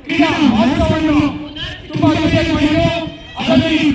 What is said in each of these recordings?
ಕ್ರೀಡಾ ಮಹೋತ್ಸವವನ್ನು ತುಂಬಾ ಅತ್ಯಂತ ಮಾಡಿದ್ರು. ಅದರಲ್ಲಿ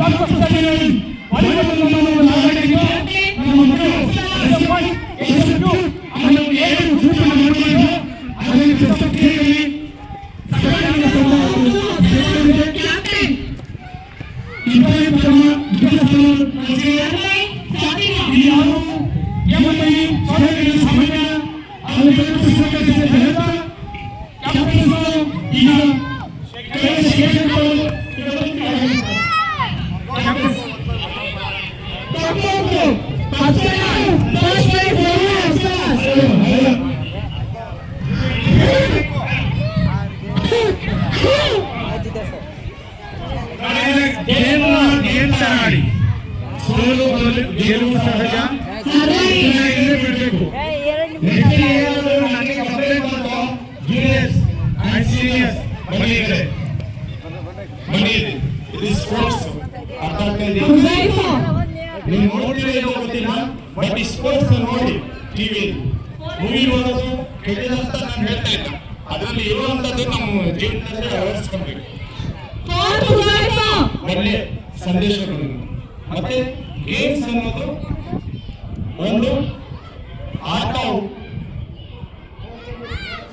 ಗೆಲುವು ಸಹಜ, ಬಿಡಬೇಕು. ಜೂನಿಯರ್ಸ್ ಅಂಡ್ ಸೀನಿಯರ್ಸ್ ಬಂದಿದೆ. ಇದು ಸ್ಪೋರ್ಟ್ಸ್ ಅರ್ಥ ಆಗ್ತಾ ನೀವು ನೋಡ್ತೀರಿ ಗೊತ್ತಿಲ್ಲ, ಬಟ್ ಈ ಸ್ಪೋರ್ಟ್ಸ್ ನೋಡಿ ಟಿವಿ ಮೂವಿ ನೋಡೋದು ಕೆಟ್ಟದಂತ ನಾನು ಹೇಳ್ತಾ ಇಲ್ಲ. ಅದರಲ್ಲಿ ಇರುವಂತದ್ದು ನಮ್ಮ ಜೀವನದಲ್ಲಿ ಅಳವಡಿಸ್ಕೊಳ್ಬೇಕು. ಒಳ್ಳೆ ಸಂದೇಶಗಳು ಮತ್ತೆ ಗೇಮ್ಸ್ ಅನ್ನೋದು ಒಂದು ಆಟ,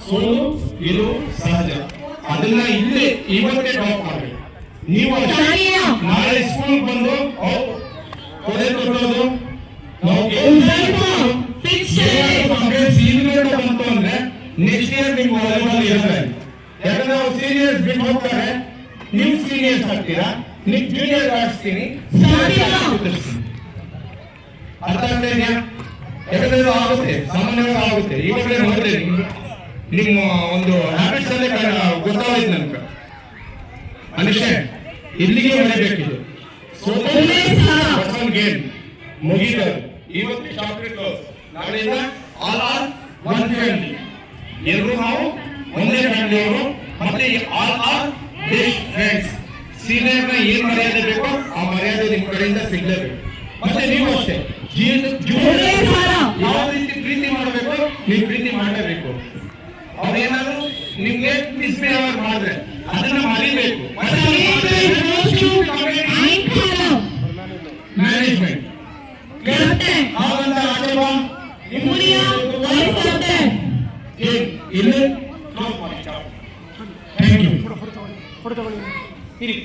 ಸೋಲು ಗೆಲುವು ಸಹಜ. ಅದನ್ನ ಇಲ್ಲೇ ಇವತ್ತೇ ಡ್ರಾಪ್ ಮಾಡಬೇಕು. ನೀವು ನಾಳೆ ಸ್ಕೂಲ್ ಬಂದು ಕೊಡೆ ಕೊಡೋದು ಸೀನಿಯರ್ ಬಂತು ಅಂದ್ರೆ ನೆಕ್ಸ್ಟ್ ಇಯರ್ ನಿಮ್ಗೆ ವಾಲಿಬಾಲ್ ಇರುತ್ತೆ. ಯಾಕಂದ್ರೆ ಅವ್ರು ಸೀನಿಯರ್ಸ್ ಬಿಟ್ಟು ಹೋಗ್ತಾರೆ, ನೀವು ಸೀನಿಯರ್ಸ್ ಆಗ್ತೀರಾ, ನೀವು ಜೂನಿಯರ್ ಆಡಿಸ್ತೀನಿ. ಅರ್ಥ ಆಗ್ತಾ ಇದೆಯಾ? ಯಾಕಂದ್ರೆ ಆಗುತ್ತೆ, ಸಾಮಾನ್ಯವಾಗಿ ಆಗುತ್ತೆ. ಇವಾಗಲೇ ನೋಡಿದ್ರೆ ನಿಮ್ಮ ಒಂದು ಹ್ಯಾಬಿಟ್ಸ್ ಅಲ್ಲೇ ಗೊತ್ತಾಗೋಯ್ತು ನನ್ಗೆ. ಮನುಷ್ಯ ಇಲ್ಲಿಗೆ ಬೆಳೆಯಬೇಕಿದೆ. ಗೇಮ್ ಮುಗಿದ ಇವತ್ತು ಚಾಕ್ಲೇಟ್, ನಾಳೆಯಿಂದ ಆಲ್ ಆರ್ ಒನ್ ಫ್ಯಾಮಿಲಿ. ಎಲ್ಲರೂ ನಾವು ಒಂದೇ ಫ್ಯಾಮಿಲಿಯವರು, ಮತ್ತೆ ಆಲ್ ಆರ್ ಬೆಸ್ಟ್ ಫ್ರೆಂಡ್ಸ್. ಸೀನಿಯರ್ನ ಏನ್ ಮರ್ಯಾದೆ ಬೇಕೋ ಆ ಮರ್ಯಾದೆ ನಿಮ್ಮ ಕಡೆಯಿಂದ ಸಿಗ್ಲೇಬೇಕು. ಮತ್ತೆ ನೀವು ಅಷ್ಟೇ ಯಾವ ರೀತಿ ಪ್ರೀತಿ ಮಾಡಬೇಕು ನೀವು ಪ್ರೀತಿ ಮಾಡಲೇಬೇಕು. ಅವ್ರೇನಾದ್ರು ನಿಮ್ಗೆ ಮಿಸ್ಬಿಹೇವ್ ಮಾಡಿದ್ರೆ ಅದನ್ನ ಮರಿಬೇಕು. ಮ್ಯಾನೇಜ್ಮೆಂಟ್ ಇಲ್ಲಿ